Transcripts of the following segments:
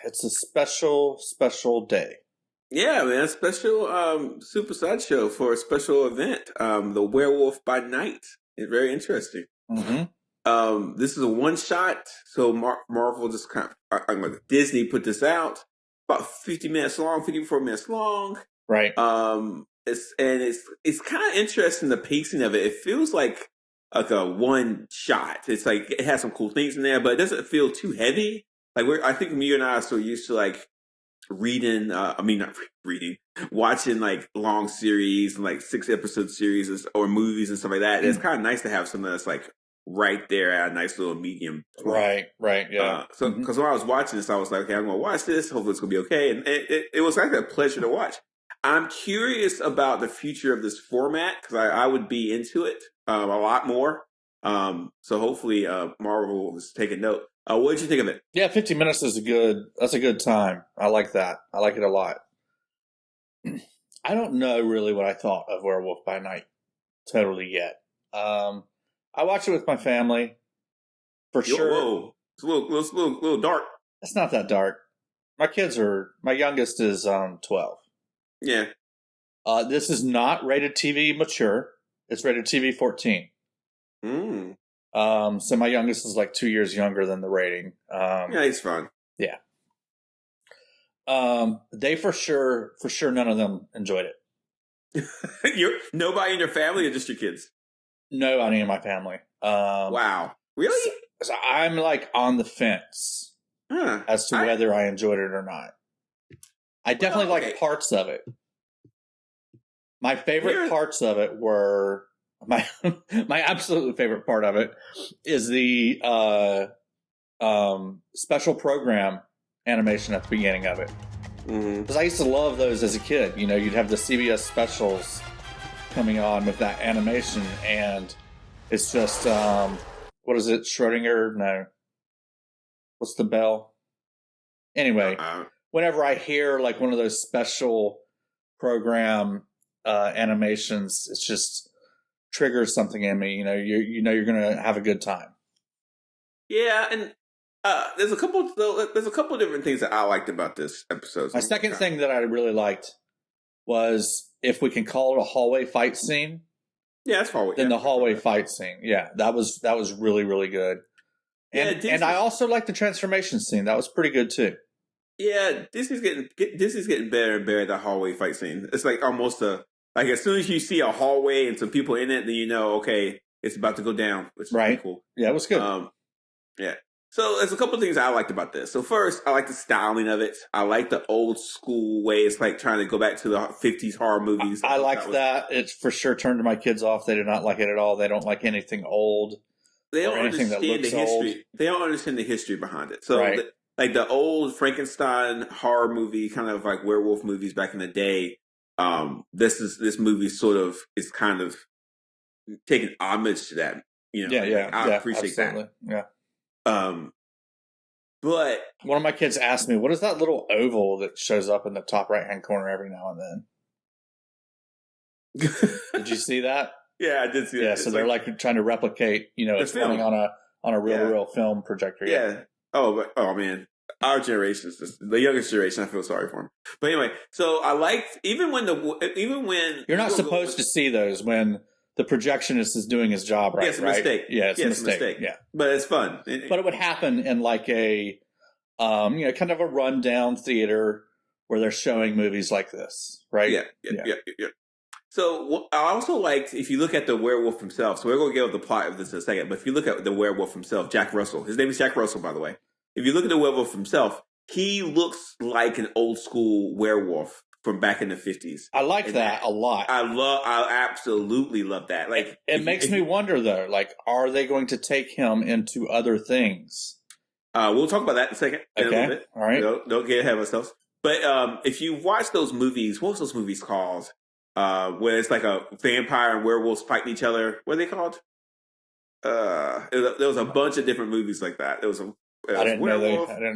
It's a special, special day. Yeah, man, a special Super Sideshow for a special event. The Werewolf by Night. It's very interesting. Mm-hmm. This is a one shot, so Marvel just Disney put this out about 50 minutes long, 54 minutes long. Right. It's kind of interesting, the pacing of it. It feels like a one shot. It's like it has some cool things in there, but it doesn't feel too heavy. Like I think you and I are so used to like reading. Not reading, watching like long series and like 6 episode series or movies and stuff like that. It's kind of nice to have something that's like right there at a nice little medium point. Right, yeah. Because when I was watching this, I was like, okay, I'm going to watch this. Hopefully it's going to be okay. And it was like a pleasure to watch. I'm curious about the future of this format because I would be into it a lot more. So hopefully Marvel is taking note. What did you think of it? Yeah, 50 minutes is that's a good time. I like that. I like it a lot. I don't know really what I thought of Werewolf by Night totally yet. I watched it with my family for sure. Whoa. It's a little dark. It's not that dark. My youngest is 12. Yeah. This is not rated TV mature. It's rated TV 14. So my youngest is like 2 years younger than the rating. Yeah, he's fun. Yeah. They for sure, none of them enjoyed it. Nobody in your family or just your kids? Nobody in my family. Wow. Really? So I'm like on the fence as to whether I enjoyed it or not. I definitely like parts of it. My favorite parts of it were my absolute favorite part of it is the special program animation at the beginning of it. Because I used to love those as a kid. You know, you'd have the CBS specials coming on with that animation, and it's just what is it? Schrodinger? No. What's the bell? Anyway, whenever I hear like one of those special program animations, it's just triggers something in me. You know, you're gonna have a good time. Yeah, and there's a couple of different things that I liked about this episode. My second thing that I really liked was, if we can call it a hallway fight scene. Yeah, that's hallway. Then the hallway fight scene. Yeah, that was really, really good. And I also liked the transformation scene. That was pretty good too. Yeah, Disney's getting better and better at the hallway fight scene. It's like almost like as soon as you see a hallway and some people in it, then you know, okay, it's about to go down, which is pretty cool. Yeah, it was good. Yeah. So there's a couple of things I liked about this. So first, I like the styling of it. I like the old school way. It's like trying to go back to the 50s horror movies. I like that. It for sure turned my kids off. They did not like it at all. They don't like anything old. They don't understand the history. Old. They don't understand the history behind it. So like the old Frankenstein horror movie, kind of like werewolf movies back in the day. This movie sort of is kind of taking homage to that. You know, I appreciate absolutely. that. Yeah. But one of my kids asked me, "What is that little oval that shows up in the top right-hand corner every now and then?" Did you see that? Yeah, I did see that. Yeah, so they're like trying to replicate, it's running on a real film projector. Yeah. Oh man, our generation, the youngest generation, I feel sorry for them. But anyway, so I liked even when you're not supposed to see those when the projectionist is doing his job, right? Yeah, it's a mistake. Yeah, it's a mistake. Yeah, but it's fun. But it would happen in like a, kind of a rundown theater where they're showing movies like this, right? Yeah. So I also liked, if you look at the werewolf himself, so we're going to get over the plot of this in a second, but if you look at the werewolf himself, Jack Russell, his name is Jack Russell, by the way. If you look at the werewolf himself, he looks like an old school werewolf from back in the 50s. I like that a lot. I absolutely love that. Like, it makes me wonder though, like, are they going to take him into other things? We'll talk about that in a second. Okay. In a little bit. All right. Don't get ahead of ourselves. But if you watch those movies, what was those movies called? Where it's like a vampire and werewolves fighting each other. What are they called? There was a bunch of different movies like that. There was I didn't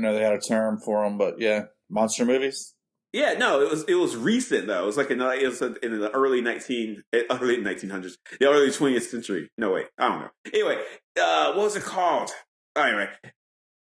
know they had a term for them, but yeah, monster movies. Yeah, no, it was recent though. It was like in the early 1900s, the early 20th century. No wait, I don't know. Anyway, what was it called? Anyway,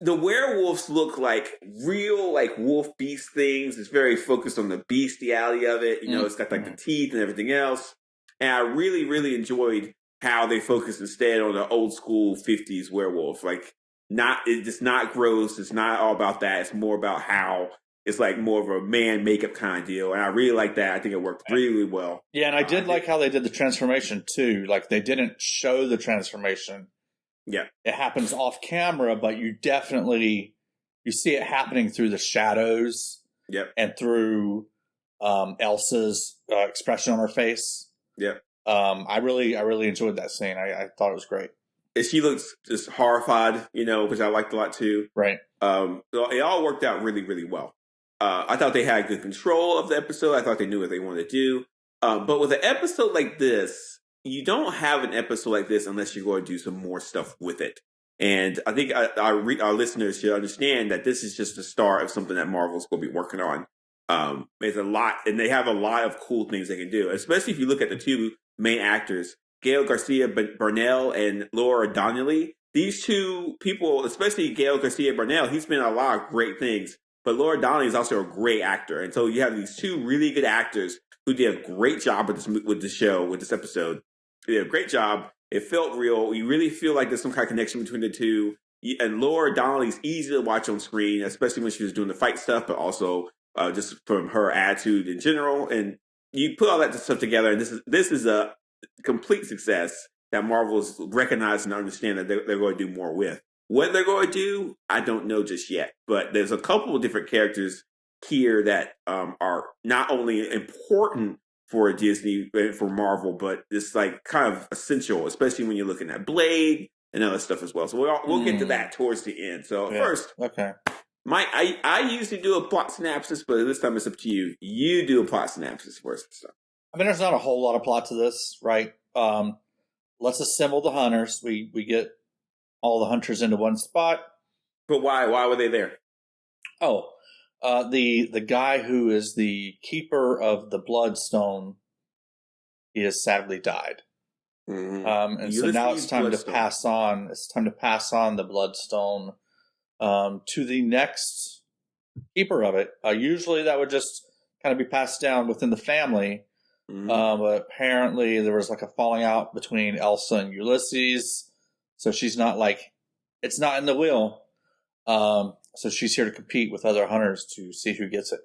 the werewolves look like real, like wolf beast things. It's very focused on the bestiality of it. You know, it's got like the teeth and everything else. And I really, really enjoyed how they focused instead on the old school 50s werewolf. Like, it's not gross. It's not all about that. It's more about how it's like more of a man makeup kind of deal. And I really like that. I think it worked really well. Yeah, and I did like how they did the transformation too. Like, they didn't show the transformation. Yeah. It happens off camera, but you see it happening through the shadows. Yep. And through Elsa's expression on her face. Yep. I really enjoyed that scene. I thought it was great. And she looks just horrified, you know, which I liked a lot too. Right. So it all worked out really, really well. I thought they had good control of the episode. I thought they knew what they wanted to do. But with an episode like this, you don't have an episode like this unless you're going to do some more stuff with it. And I think our listeners should understand that this is just the start of something that Marvel's going to be working on. There's a lot, and they have a lot of cool things they can do, especially if you look at the two main actors, Gail Garcia Bernal and Laura Donnelly. These two people, especially Gail Garcia Bernal, he's been in a lot of great things, but Laura Donnelly is also a great actor. And so you have these two really good actors who did a great job with this episode. They did a great job. It felt real. You really feel like there's some kind of connection between the two. And Laura Donnelly's easy to watch on screen, especially when she was doing the fight stuff, but also just from her attitude in general. And you put all that stuff together, and this is a complete success that Marvel's recognized and understand that they're going to do more with. What they're going to do, I don't know just yet. But there's a couple of different characters here that are not only important for Disney, for Marvel, but it's like kind of essential, especially when you're looking at Blade and other stuff as well. So we'll get to that towards the end. So first, okay. I usually do a plot synopsis, but this time it's up to you. You do a plot synopsis first. So. I mean, there's not a whole lot of plot to this, right? Let's assemble the hunters. We get all the hunters into one spot. But why? Why were they there? Oh, the guy who is the keeper of the Bloodstone, he has sadly died. Mm-hmm. And so now it's time to pass on. It's time to pass on the Bloodstone to the next keeper of it. Usually that would just kind of be passed down within the family. Mm-hmm. But apparently there was like a falling out between Elsa and Ulysses. So she's not like, it's not in the will. So she's here to compete with other hunters to see who gets it.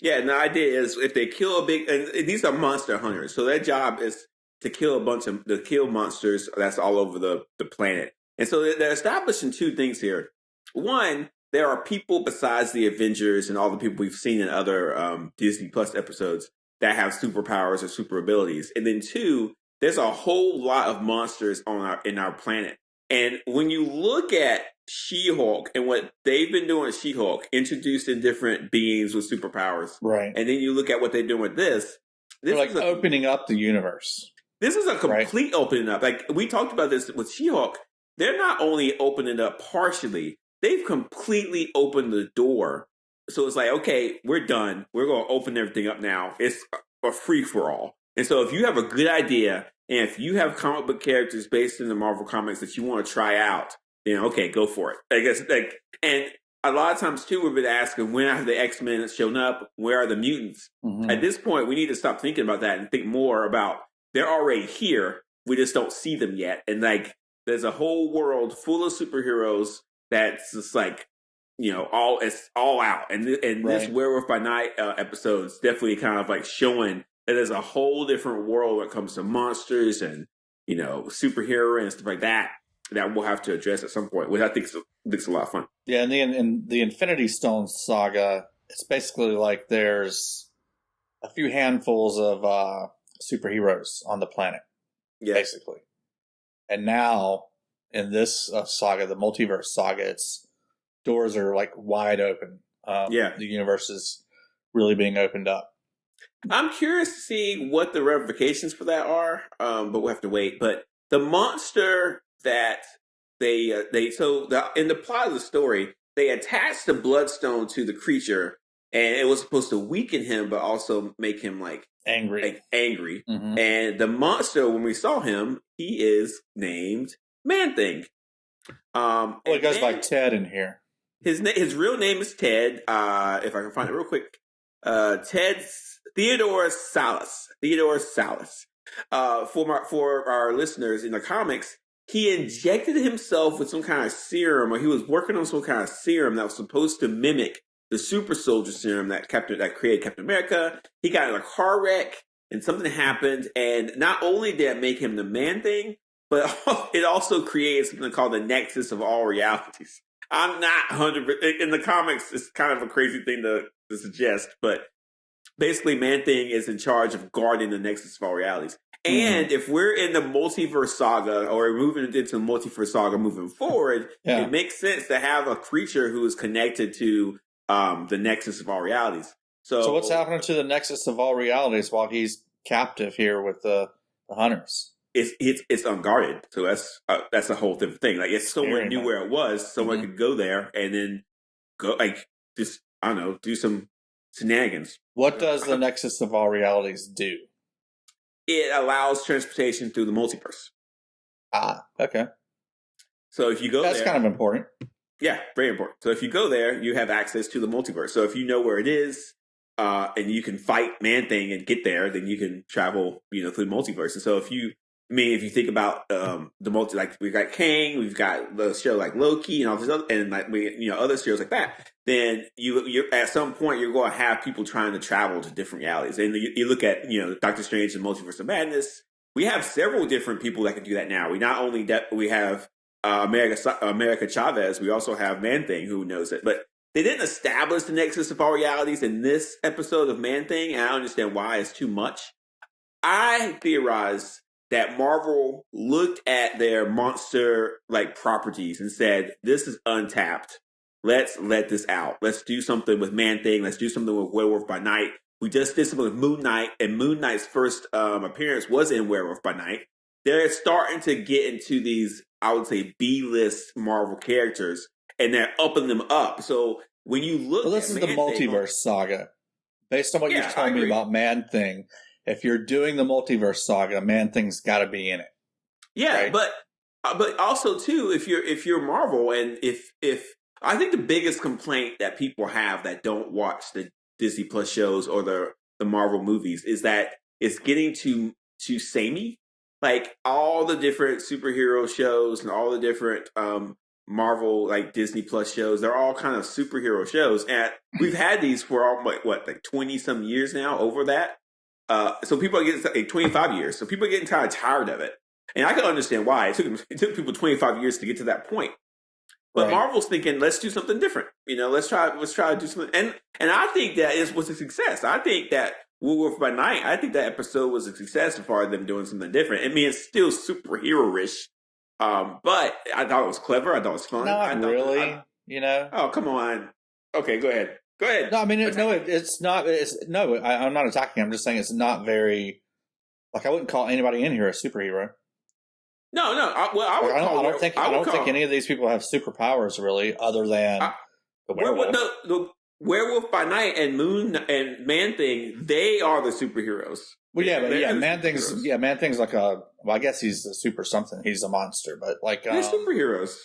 Yeah, and the idea is if they kill and these are monster hunters, so their job is to kill monsters that's all over the planet. And so they're establishing two things here. One, there are people besides the Avengers and all the people we've seen in other Disney Plus episodes that have superpowers or super abilities. And then two, there's a whole lot of monsters in our planet. And when you look at She-Hulk and what they've been doing with She-Hulk, introducing different beings with superpowers, right? And then you look at what they're doing with this they're like opening up the universe. This is a complete opening up. Like we talked about this with She-Hulk. They're not only opening up partially, they've completely opened the door. So it's like, okay, we're done. We're going to open everything up now. It's a free-for-all. And so if you have a good idea, and if you have comic book characters based in the Marvel comics that you want to try out, then okay, go for it. I guess, and a lot of times too, we've been asking, when have the X-Men shown up? Where are the mutants? Mm-hmm. At this point, we need to stop thinking about that and think more about they're already here. We just don't see them yet. And like, there's a whole world full of superheroes that's just like, you know, it's all out. And this Werewolf by Night episode's definitely kind of like showing that there's a whole different world when it comes to monsters and, you know, superhero and stuff like that we'll have to address at some point, which I think is a lot of fun. Yeah, and in the Infinity Stone saga, it's basically like there's a few handfuls of superheroes on the planet, basically. And now, in this saga, the Multiverse Saga, doors are like wide open. The universe is really being opened up. I'm curious to see what the ramifications for that are, but we'll have to wait. But the monster that in the plot of the story, they attached the Bloodstone to the creature, and it was supposed to weaken him, but also make him like angry. Mm-hmm. And the monster, when we saw him, he is named Man-Thing. Well, it goes by Ted in here. His real name is Ted. If I can find it real quick, Ted's Theodore Salas. Theodore Salas. For our listeners in the comics, he injected himself with some kind of serum, or he was working on some kind of serum that was supposed to mimic the super soldier serum that created Captain America. He got in a car wreck, and something happened, and not only did it make him the Man-Thing, but it also created something called the Nexus of all realities. I'm not 100%. In the comics, it's kind of a crazy thing to suggest, but basically Man-Thing is in charge of guarding the Nexus of all realities. And if we're in the Multiverse Saga, or moving into the Multiverse Saga moving forward, it makes sense to have a creature who is connected to the Nexus of all realities. So what's happening to the Nexus of all realities while he's captive here with the hunters? It's unguarded, so that's a whole different thing. Like, if someone knew where it was, someone could go there and then go, like, just, I don't know, do some shenanigans. What does the Nexus of all realities do? It allows transportation through the multiverse. Ah, okay. So if you go that's kind of important. Yeah, very important. So if you go there, you have access to the multiverse. So if you know where it is, and you can fight Man-Thing and get there, then you can travel, through the multiverse. And so if you think about like, we've got Kang, we've got the show like Loki and all this other, and like other shows like that, then you at some point you're going to have people trying to travel to different realities. And you look at Doctor Strange and Multiverse of Madness. We have several different people that can do that now. We not only we have America Chavez, we also have Man-Thing who knows it, but they didn't establish the Nexus of all realities in this episode of Man-Thing, and I understand why. It's too much. I theorize that Marvel looked at their monster properties and said, "This is untapped. Let's let this out. Let's do something with Man-Thing. Let's do something with Werewolf by Night." We just did something with Moon Knight, and Moon Knight's first appearance was in Werewolf by Night. They're starting to get into these, I would say, B-list Marvel characters, and they're upping them up. So when you look at this is the Multiverse Saga. Based on what you're telling me about Man-Thing, if you're doing the Multiverse Saga, Man-Thing's got to be in it. Yeah, right? but also too, if you're Marvel, and if I think the biggest complaint that people have that don't watch the Disney Plus shows or the Marvel movies is that it's getting too samey. Like, all the different superhero shows and all the different Marvel, Disney Plus shows, they're all kind of superhero shows. And we've had these for 20 some years now, over that. So people are getting 25 years. So people are getting kind of tired of it. And I can understand why. It took people 25 years to get to that point. But Marvel's thinking, let's do something different. Let's try to do something. And I think that was a success. I think that Werewolf by Night, I think that episode was a success as far as them doing something different. I mean, it's still superhero-ish, but I thought it was clever. I thought it was fun. Not really, Oh, come on. Okay, go ahead. No, I mean, it's not. I'm not attacking. I'm just saying it's not very. I wouldn't call anybody in here a superhero. No. I don't think any of these people have superpowers really, other than the werewolf. The Werewolf by Night and Man-Thing, they are the superheroes. Well, Man-Thing's like I guess he's a super something. He's a monster, but they're superheroes.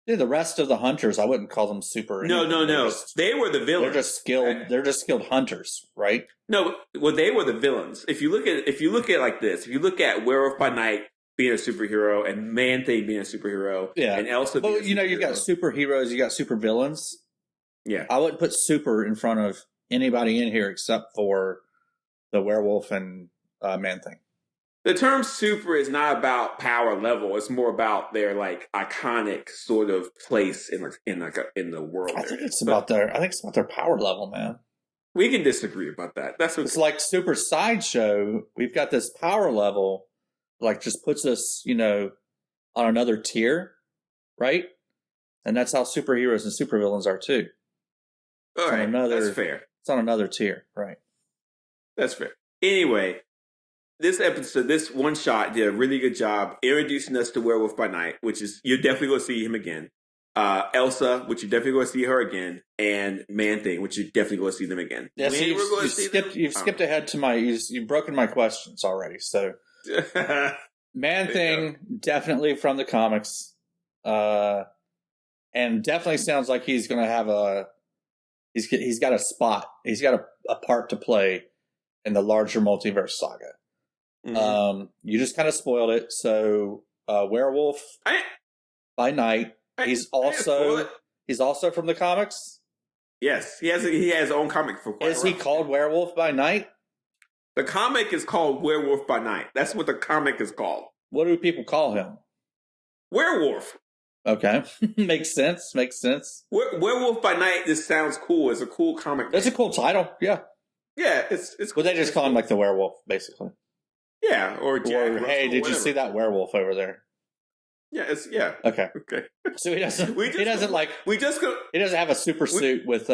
Yeah, the rest of the hunters, I wouldn't call them super. No. They were the villains. They're just skilled hunters, right? No, well, they were the villains. If you look at it like this, if you look at Werewolf by Night being a superhero and Man-Thing being a superhero, and Elsa being a superhero. You've got superheroes, you got super villains. Yeah. I wouldn't put super in front of anybody in here except for the Werewolf and Man-Thing. The term super is not about power level. It's more about their iconic sort of place in the world. I think it's about their power level, man. We can disagree about that. That's what it's like Super Sideshow. We've got this power level, just puts us, on another tier, right? And that's how superheroes and supervillains are too. All right, that's fair. It's on another tier, right? That's fair. Anyway, this episode, this one shot, did a really good job introducing us to Werewolf by Night, which is, you're definitely going to see him again. Elsa, which you're definitely going to see her again, and Man-Thing, which you're definitely going to see them again. Yeah, you've skipped ahead to you've broken my questions already. So, Man-Thing, definitely from the comics. and definitely sounds like he's going to have he's got a spot. He's got a part to play in the larger Multiverse Saga. Mm-hmm. You just kind of spoiled it. So, Werewolf by Night. He's also from the comics. Yes, he has his own comic for. Is he called Werewolf by Night? The comic is called Werewolf by Night. That's what the comic is called. What do people call him? Werewolf. Okay, makes sense. Werewolf by Night. This sounds cool. It's a cool comic. It's a cool title. Yeah. Yeah, it's. Cool. Well, they just call him like the werewolf, basically. Yeah, or Jack Russell, hey, did you see that werewolf over there? Yeah, yeah. Okay. So he doesn't have a super suit with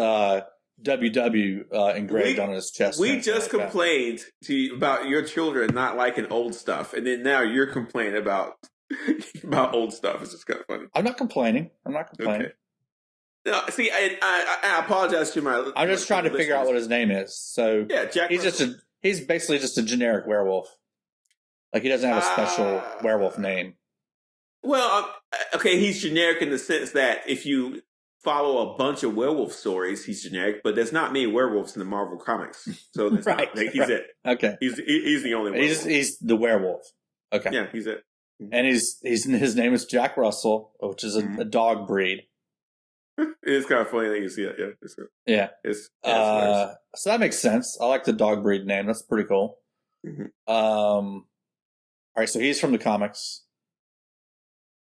WW engraved on his chest. We just complained to you about your children not liking old stuff, and then now you're complaining about old stuff. It's just kind of funny. I'm not complaining. Okay. No, see, I apologize to my. I'm just trying to figure out what his name is. So yeah, Jack. He's basically just a generic werewolf. Like he doesn't have a special werewolf name. Well, okay, he's generic in the sense that if you follow a bunch of werewolf stories, he's generic, but there's not many werewolves in the Marvel comics, so that's he's it. Okay, he's the only one. He's the werewolf. Okay, yeah, he's it. And his name is Jack Russell, which is a dog breed. It's kind of funny that you see it. Yeah, yeah. So that makes sense. I like the dog breed name. That's pretty cool. Mm-hmm. All right, so he's from the comics.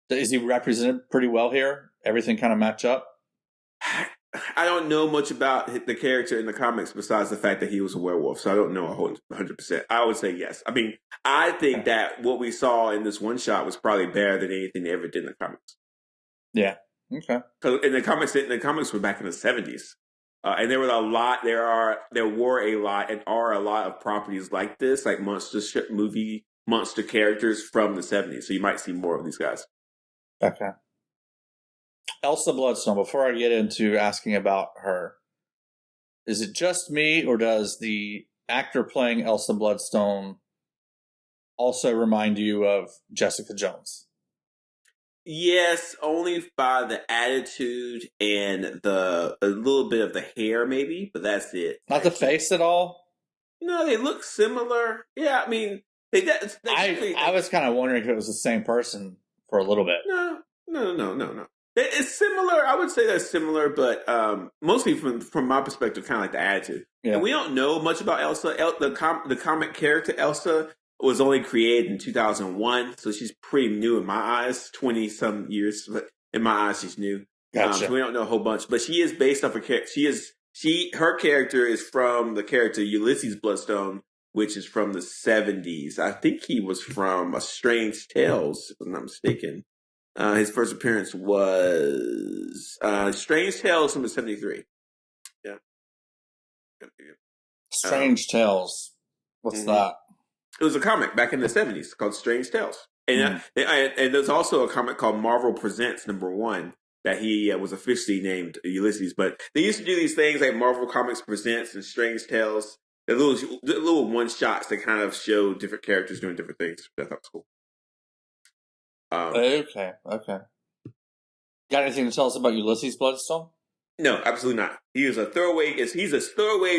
Is he represented pretty well here? Everything kind of match up? I don't know much about the character in the comics besides the fact that he was a werewolf, so I don't know 100%. I would say yes. I mean, I think that what we saw in this one shot was probably better than anything they ever did in the comics. Yeah. Okay. Because in the comics were back in the 70s, and there were a lot. There were a lot, and are a lot of properties like this, like monster characters from the 70s. So you might see more of these guys. Okay. Elsa Bloodstone, before I get into asking about her, is it just me, or does the actor playing Elsa Bloodstone also remind you of Jessica Jones? Yes, only by the attitude and a little bit of the hair, maybe, but that's it. Not the face at all? No, they look similar. Yeah, I mean, I was kind of wondering if it was the same person for a little bit. No. It's similar. I would say they're similar, but mostly from my perspective, kind of like the attitude. Yeah. And we don't know much about Elsa. The comic character Elsa was only created in 2001, so she's pretty new in my eyes. 20-some years, but in my eyes, she's new. Gotcha. So we don't know a whole bunch, but she is based off a character. Her character is from the character Ulysses Bloodstone, which is from the 70s. I think he was from A Strange Tales, if I'm not mistaken. His first appearance was Strange Tales from the 73. Yeah. Strange Tales. What's that? It was a comic back in the 70s called Strange Tales. And there's also a comic called Marvel Presents #1 that he was officially named Ulysses. But they used to do these things like Marvel Comics Presents and Strange Tales. The little one-shots that kind of show different characters doing different things. I thought was cool. Okay. Got anything to tell us about Ulysses Bloodstone? No, absolutely not. He's as throwaway as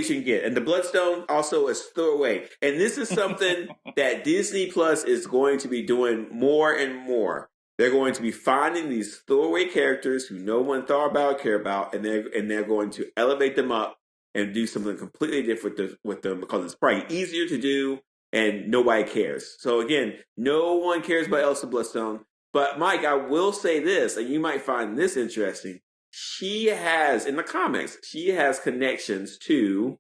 you can get. And the Bloodstone also is throwaway. And this is something that Disney Plus is going to be doing more and more. They're going to be finding these throwaway characters who no one thought about or care about, and they're going to elevate them up and do something completely different with them because it's probably easier to do and nobody cares. So again, no one cares about Elsa Bloodstone. But Mike, I will say this, and you might find this interesting. She has, in the comics, connections to,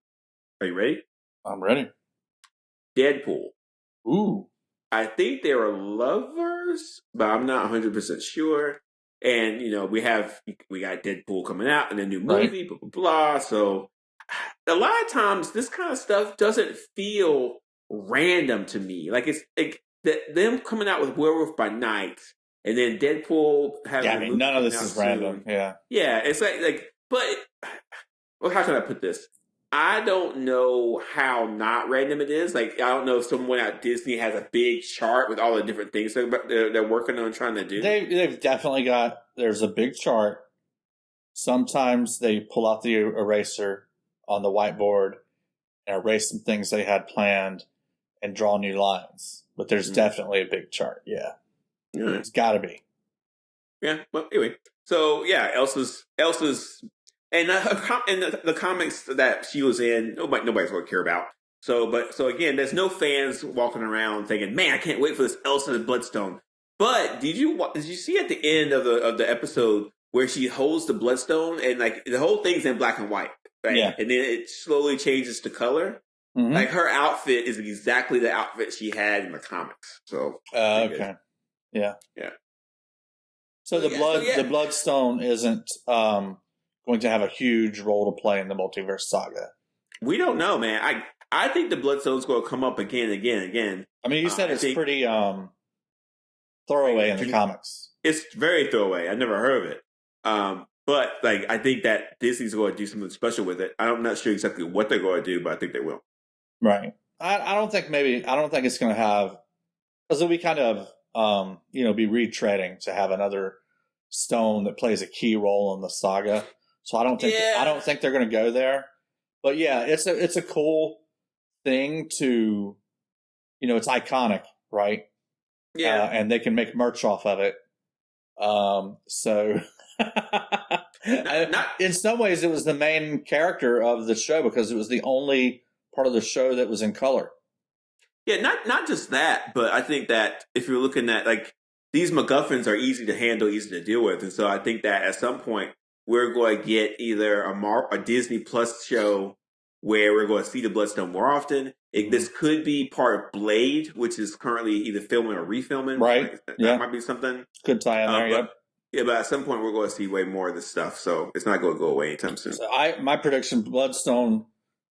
are you ready? I'm ready. Deadpool. Ooh. I think they were lovers, but I'm not 100% sure. And, we got Deadpool coming out in a new movie, blah, blah, blah. So a lot of times this kind of stuff doesn't feel random to me. Like it's like them coming out with Werewolf by Night and then Deadpool having none of this is random. Yeah. Yeah, it's like but well, how can I put this? I don't know how not random it is. Like, I don't know if someone at Disney has a big chart with all the different things they're working on trying to do. They've definitely got, there's a big chart. Sometimes they pull out the eraser on the whiteboard and erase some things they had planned and draw new lines. But there's definitely a big chart. Yeah. It's got to be. Yeah. Well, anyway. So, yeah, Elsa's and the comics that she was in, nobody's going to care about. So again, there's no fans walking around thinking, "Man, I can't wait for this Elsa Bloodstone." But did you see at the end of the episode where she holds the Bloodstone and like the whole thing's in black and white, right? Yeah. And then it slowly changes to color. Mm-hmm. Like her outfit is exactly the outfit she had in the comics. So okay, yeah. So the Bloodstone isn't going to have a huge role to play in the Multiverse Saga. We don't know, man. I think the Bloodstone's going to come up again. I mean, you said it's pretty throwaway in the comics. It's very throwaway. I never heard of it. But like, I think that Disney's going to do something special with it. I'm not sure exactly what they're going to do, but I think they will. Right. I don't think it's going to have, because it'll be kind of be retreading to have another stone that plays a key role in the saga. So I don't think they're going to go there. But yeah, it's a cool thing to, it's iconic, right? Yeah, and they can make merch off of it. So in some ways, it was the main character of the show because it was the only part of the show that was in color. Yeah, not just that, but I think that if you're looking at like these MacGuffins are easy to handle, easy to deal with, and so I think that at some point we're going to get either a Disney Plus show where we're going to see the Bloodstone more often. This could be part of Blade, which is currently either filming or refilming. Right. That might be something. Good tie in there, yep. Yeah, but at some point we're going to see way more of this stuff, so it's not going to go away anytime soon. So my prediction, Bloodstone,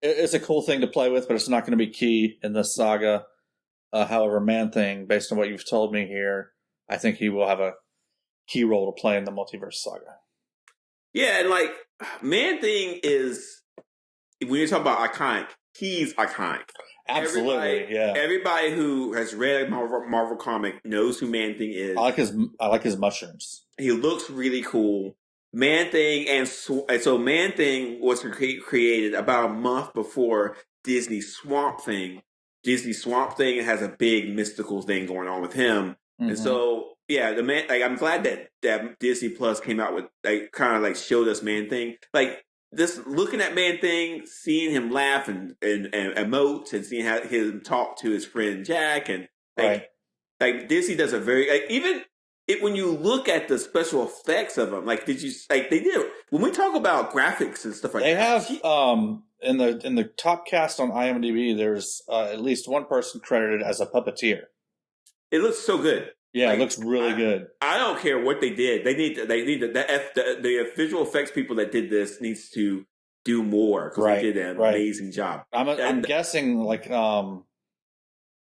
it's a cool thing to play with, but it's not going to be key in this saga. However, Man-Thing, based on what you've told me here, I think he will have a key role to play in the Multiverse Saga. Yeah, and like Man-Thing is, when you talk about iconic, he's iconic. Absolutely, yeah. Everybody who has read a Marvel comic knows who Man-Thing is. I like his mushrooms. He looks really cool. Man-Thing and so Man-Thing was created about a month before Disney Swamp Thing. Disney Swamp Thing has a big mystical thing going on with him, and so yeah, I'm glad that Disney Plus came out with kind of showed us Man-Thing. Like this, looking at Man-Thing, seeing him laugh and emote, and seeing how him talk to his friend Jack, and Disney does a very even. When you look at the special effects of them, they did when we talk about graphics and stuff like that. They have in the top cast on IMDb. There's at least one person credited as a puppeteer. It looks so good. Yeah, it looks really good. I don't care what they did. The visual effects people that did this needs to do more because they did an amazing job. I'm guessing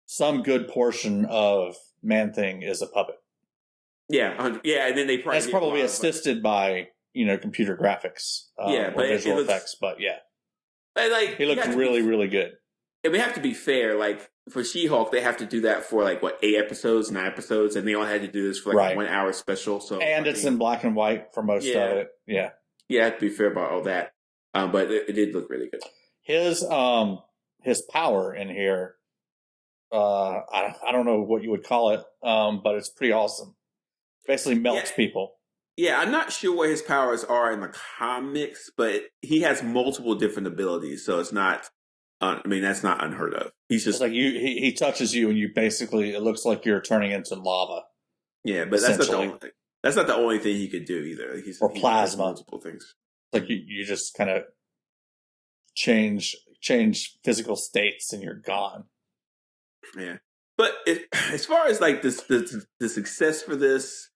some good portion of Man-Thing is a puppet. Yeah, and then they probably that's probably assisted by computer graphics, or visual effects. But yeah, he looked really, really good. And we have to be fair. Like for She-Hulk, they have to do that for 8 episodes, 9 episodes, and they all had to do this for a 1 hour special. So it's in black and white for most of it. Yeah, I have to be fair about all that. But it did look really good. His power in here, I don't know what you would call it, but it's pretty awesome. Basically melts people. Yeah, I'm not sure what his powers are in the comics, but he has multiple different abilities, so it's not. That's not unheard of. He's just it's he touches you, and you basically it looks like you're turning into lava. Yeah, but that's not the only thing he could do either. Or plasma, multiple things. Like you just kind of change physical states, and you're gone. Yeah, but as far as the success for this.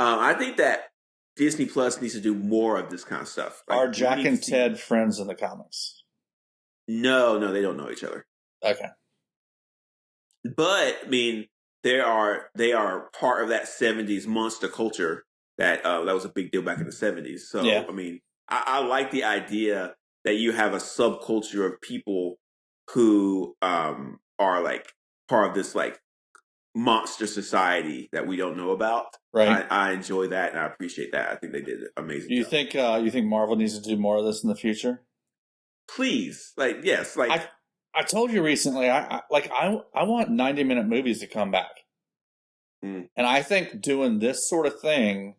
I think that Disney Plus needs to do more of this kind of stuff. Are Jack and Ted friends in the comics? No, they don't know each other. Okay. But, they are part of that 70s monster culture that was a big deal back in the 70s. So, yeah. I like the idea that you have a subculture of people who are like part of this like monster society that we don't know about. Right. I enjoy that and I appreciate that. I think they did an amazing Do you job. think Marvel needs to do more of this in the future? Please, like yes, like I told you recently, I want 90-minute movies to come back, and I think doing this sort of thing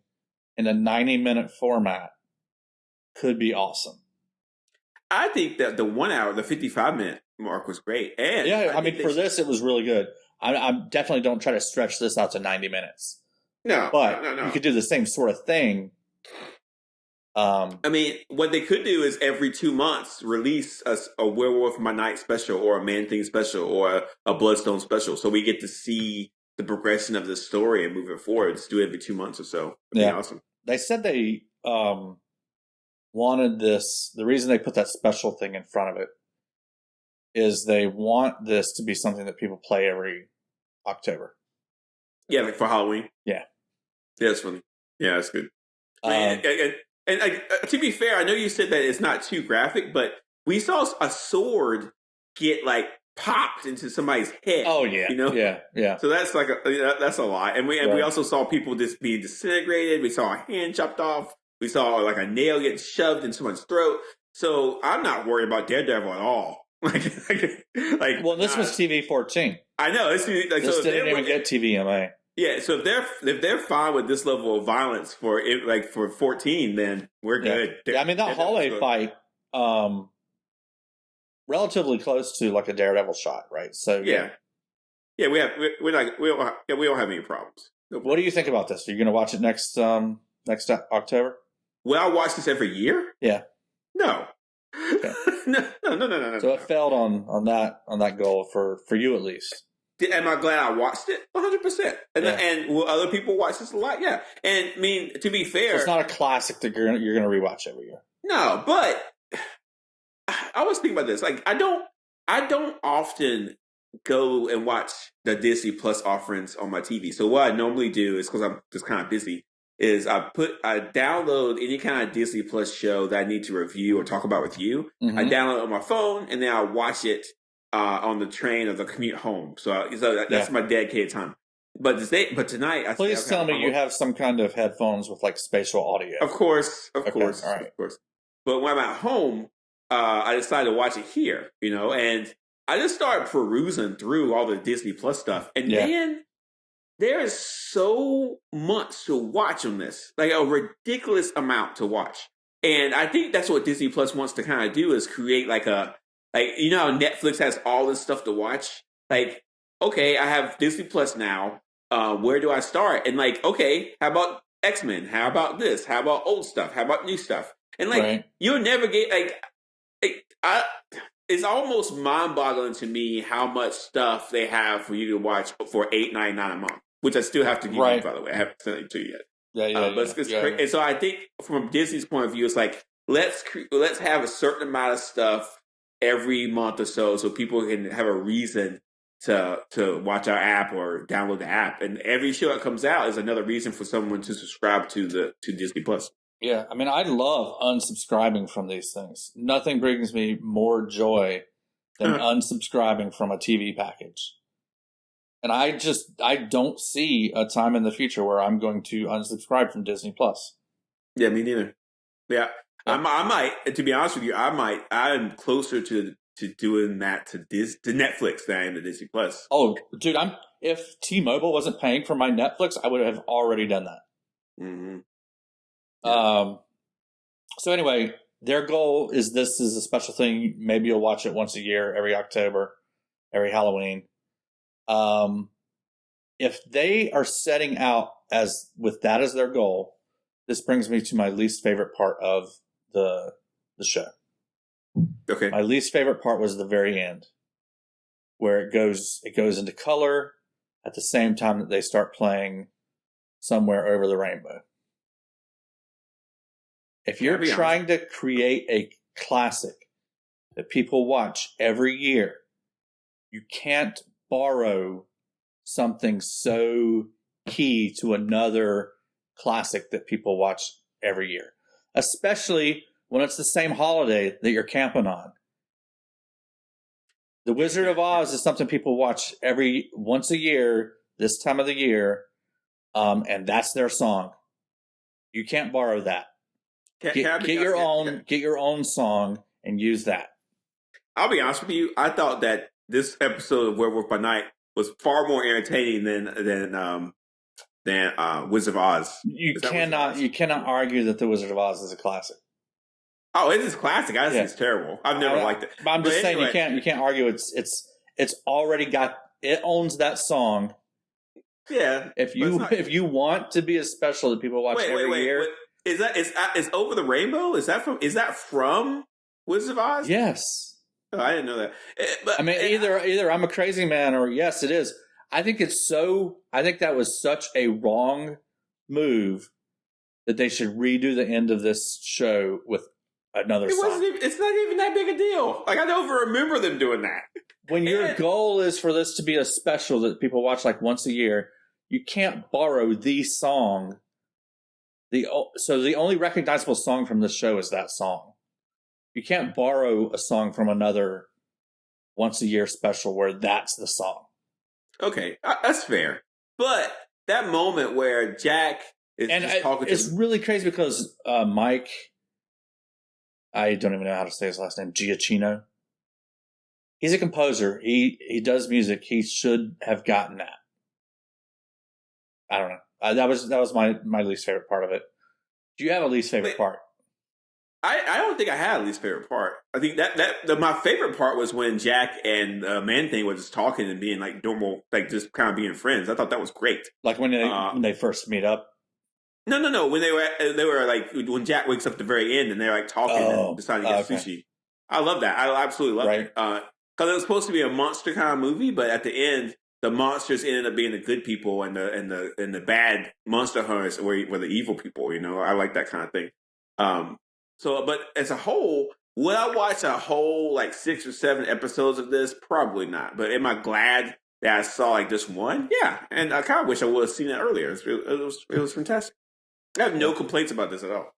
in a 90-minute format could be awesome. I think that the 1 hour, the 55-minute mark was great, and yeah, I mean for this it was really good. I definitely don't try to stretch this out to 90 minutes. No, but no. You could do the same sort of thing. I mean, what they could do is every 2 months release a Werewolf by Night special or a Man Thing special or a Bloodstone special, so we get to see the progression of the story and move it forward. Just do it every 2 months or so. It'd be awesome. They said they wanted this. The reason they put that special thing in front of it is they want this to be something that people play every October. Yeah, like for Halloween. Yeah, that's funny. Yeah, that's good. And to be fair, I know you said that it's not too graphic, but we saw a sword get like popped into somebody's head. Oh yeah, you know, yeah. So that's like that's a lot. And we also saw people just being disintegrated. We saw a hand chopped off. We saw like a nail get shoved in someone's throat. So I'm not worried about Daredevil at all. Well, this was TV 14. I know this didn't even get TVMA. Yeah, so if they're fine with this level of violence for 14, then we're good. Yeah, I mean that hallway fight, relatively close to like a Daredevil shot, right? So we don't have any problems. No problem. What do you think about this? Are you going to watch it next October? Will I watch this every year? Yeah. No. Okay. No. So it failed on that goal for you at least. Am I glad I watched it? 100%. And will other people watch this a lot? Yeah. And I mean, to be fair, so it's not a classic that you're going to rewatch every year. No, but I was thinking about this. Like, I don't often go and watch the Disney Plus offerings on my TV. So what I normally do is, because I'm just kind of busy, is I download any kind of Disney Plus show that I need to review or talk about with you. Mm-hmm. I download it on my phone and then I watch it on the train or the commute home. So that's my dedicated time. But tonight, please tell me you have some kind of headphones with like spatial audio. Of course. All right. Of course. But when I'm at home, I decided to watch it here, and I just started perusing through all the Disney Plus stuff. And man, there is so much to watch on this, like a ridiculous amount to watch. And I think that's what Disney Plus wants to kind of do, is create like how Netflix has all this stuff to watch. Like, okay, I have Disney Plus now. Where do I start? And like, okay, how about X-Men? How about this? How about old stuff? How about new stuff? And like, you'll never get it's almost mind-boggling to me how much stuff they have for you to watch for $8.99 a month, which I still have to give you, by the way. I haven't sent it to you yet. But it's crazy. And so I think from Disney's point of view, it's like, let's have a certain amount of stuff every month or so people can have a reason to watch our app or download the app. And every show that comes out is another reason for someone to subscribe to Disney Plus. Yeah, I mean, I love unsubscribing from these things. Nothing brings me more joy than unsubscribing from a TV package. And I don't see a time in the future where I'm going to unsubscribe from Disney Plus. Yeah, me neither. Yeah. I might, to be honest with you, I'm closer to doing that to Netflix than I am to Disney Plus. Oh, dude, if T-Mobile wasn't paying for my Netflix, I would have already done that. Mm-hmm. So anyway, their goal is this is a special thing. Maybe you'll watch it once a year, every October, every Halloween. If they are setting out with that as their goal, this brings me to my least favorite part of the show. Okay. My least favorite part was the very end, where it goes into color at the same time that they start playing Somewhere Over the Rainbow. If you're trying to create a classic that people watch every year, you can't borrow something so key to another classic that people watch every year. Especially when it's the same holiday that you're camping on. The Wizard of Oz is something people watch once a year, this time of the year, and that's their song. You can't borrow that. Get your own song and use that. I'll be honest with you. I thought that this episode of Werewolf by Night was far more entertaining than Wizard of Oz. You cannot argue that the Wizard of Oz is a classic. Oh, it is classic. I think it's terrible. I've never liked it. But I'm just saying you can't argue. It's already got, it owns that song. Yeah. If you want to be as special that people watch every year, is Over the Rainbow? Is that from Wizard of Oz? Yes. Oh, I didn't know that. But, either I'm a crazy man or yes, it is. I think that was such a wrong move that they should redo the end of this show with another song. It's not even that big a deal. Like, I don't even remember them doing that. When your goal is for this to be a special that people watch like once a year, you can't borrow the song. So the only recognizable song from this show is that song. You can't borrow a song from another once a year special where that's the song. Okay, that's fair. But that moment where Jack is just talking to it's really crazy because Mike, I don't even know how to say his last name, Giacchino. He's a composer. He does music. He should have gotten that. I don't know. That was my least favorite part of it. Do you have a least favorite part? I don't think I had a least favorite part. I think my favorite part was when Jack and Man Thing were just talking and being like normal, like just kind of being friends. I thought that was great. Like when they first meet up. No. When they were like when Jack wakes up at the very end and they're like talking and deciding to get sushi. I love that. I absolutely love it. Because it was supposed to be a monster kind of movie, but at the end, the monsters ended up being the good people and the bad monster hunters were the evil people. You know, I like that kind of thing. But as a whole, would I watch a whole like 6 or 7 episodes of this? Probably not. But am I glad that I saw like just one? Yeah, and I kind of wish I would have seen it earlier. It was fantastic. I have no complaints about this at all.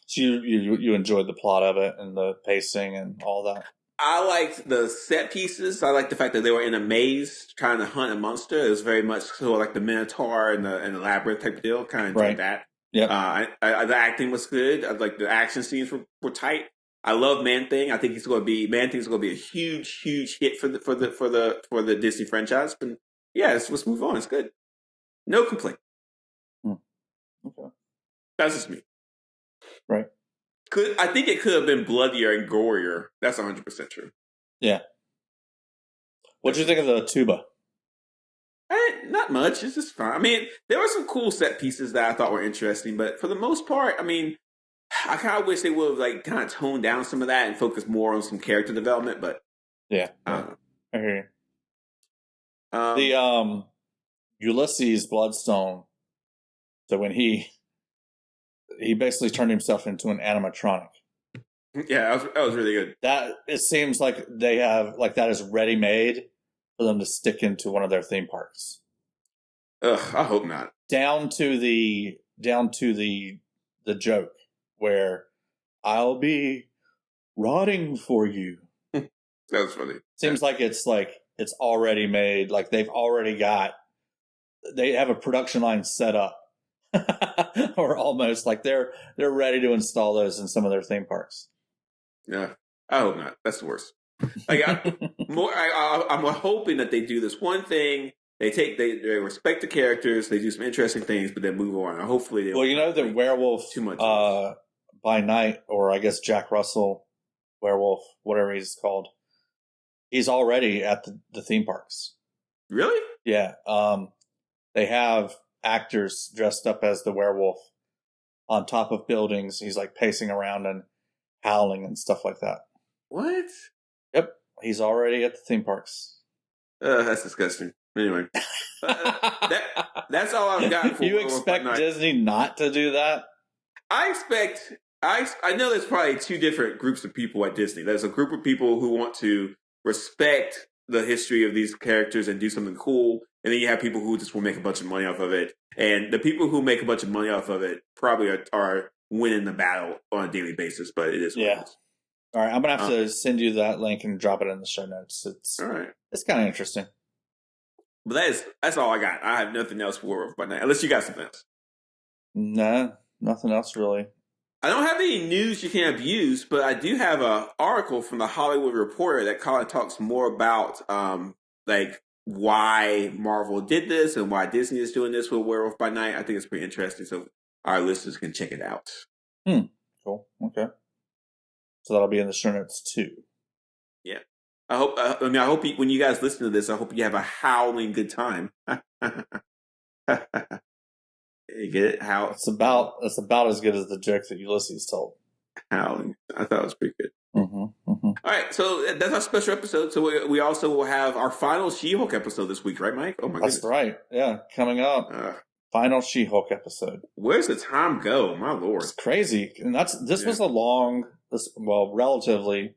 So you enjoyed the plot of it and the pacing and all that? I liked the set pieces. I liked the fact that they were in a maze trying to hunt a monster. It was very much sort of like the Minotaur and the Labyrinth type of deal. Kind of enjoyed that. Yeah. The acting was good. I like the action scenes were tight. I love Man Thing. I think Man Thing's going to be a huge hit for the Disney franchise. But yeah, let's move on. It's good. No complaint. Okay. That's just me. Right. I think it could have been bloodier and gorier. That's 100% true. Yeah. What did you think of the tuba? Not much. It's just fine. I mean, there were some cool set pieces that I thought were interesting, but for the most part, I mean, I kind of wish they would have like kind of toned down some of that and focused more on some character development. But yeah, I hear you. The Ulysses Bloodstone. So when he basically turned himself into an animatronic. Yeah, that was really good. That it seems like they have like that is ready made for them to stick into one of their theme parks. Ugh, I hope not. Down to the joke where I'll be rotting for you. That was funny. Seems like it's already made. Like they have a production line set up. Or almost like they're ready to install those in some of their theme parks. Yeah, I hope not. That's the worst. Like I'm hoping that they do this one thing. They respect the characters. They do some interesting things, but then move on. Hopefully, they. Well, you know the Werewolf too much by Night, or I guess Jack Russell Werewolf, whatever he's called. He's already at the theme parks. Really? Yeah. They have actors dressed up as the werewolf on top of buildings. He's like pacing around and howling and stuff like that. What? Yep. He's already at the theme parks. That's disgusting. Anyway, that's all I've got for you expect Disney not to do that? I know there's probably 2 different groups of people at Disney. There's a group of people who want to respect the history of these characters and do something cool. And then you have people who just will make a bunch of money off of it. And the people who make a bunch of money off of it probably are winning the battle on a daily basis, but it is what it is. All right, I'm gonna have to send you that link and drop it in the show notes. It's all right. It's kind of interesting. But that's all I got. I have nothing else for Werewolf by Night, unless you got something else. Nah, nothing else really. I don't have any news you can abuse, but I do have an article from the Hollywood Reporter that kind of talks more about like why Marvel did this and why Disney is doing this with Werewolf by Night. I think it's pretty interesting, so our listeners can check it out. Cool. Okay. So that'll be in the show notes too. Yeah. I hope when you guys listen to this, I hope you have a howling good time. You get it? How it's about as good as the joke that Ulysses told. Howling. I thought it was pretty good. All right, so that's our special episode. So we also will have our final She-Hulk episode this week, right, Mike? Oh my goodness. That's right. Yeah, coming up. Final She-Hulk episode. Where's the time go? My lord, it's crazy. And this was relatively,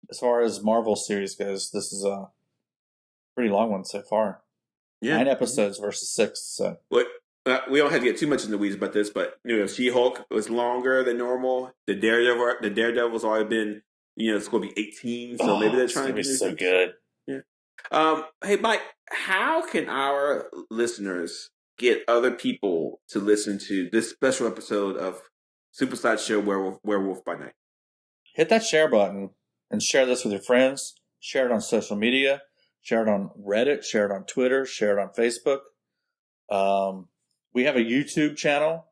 as far as Marvel series goes, this is a pretty long one so far. Yeah, 9 episodes versus 6. So we don't have to get too much in the weeds about this, but She-Hulk was longer than normal. The Daredevil's already been, it's going to be 18, so maybe they're trying to be so good. Yeah. Hey, Mike, how can our listeners get other people to listen to this special episode of Super Sideshow Werewolf by Night? Hit that share button and share this with your friends. Share it on social media. Share it on Reddit. Share it on Twitter. Share it on Facebook. We have a YouTube channel.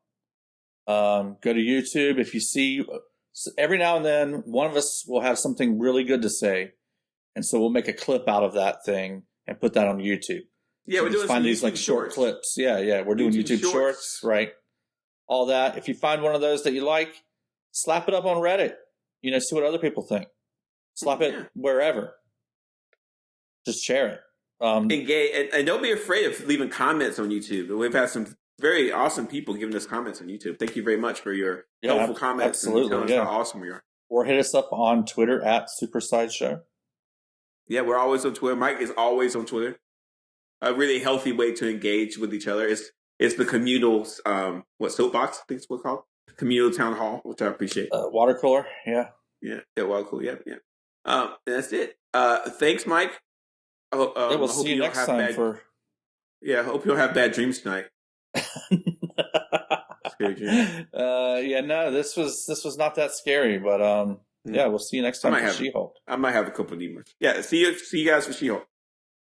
Go to YouTube. If you see, every now and then, one of us will have something really good to say. And so we'll make a clip out of that thing and put that on YouTube. Yeah, so we're doing find these YouTube like short shorts. clips. Yeah. We're doing YouTube shorts, right? All that. If you find one of those that you like, slap it up on Reddit. See what other people think. Slap it wherever. Just share it. Engage, and don't be afraid of leaving comments on YouTube. We've had some very awesome people giving us comments on YouTube. Thank you very much for your helpful comments. Absolutely, and telling us how awesome we are. Or hit us up on Twitter at Super Sideshow. Yeah, we're always on Twitter. Mike is always on Twitter. A really healthy way to engage with each other. It's the communal soapbox, I think it's what it's called. Communal town hall, which I appreciate. Water cooler, yeah. Yeah, water cooler, yeah. That's it. Thanks, Mike. We'll see you next time I hope you don't have bad dreams tonight. Scary dreams. No, this was not that scary, but we'll see you next time for She-Hulk. I might have a couple of demons. Yeah, see you guys for She-Hulk.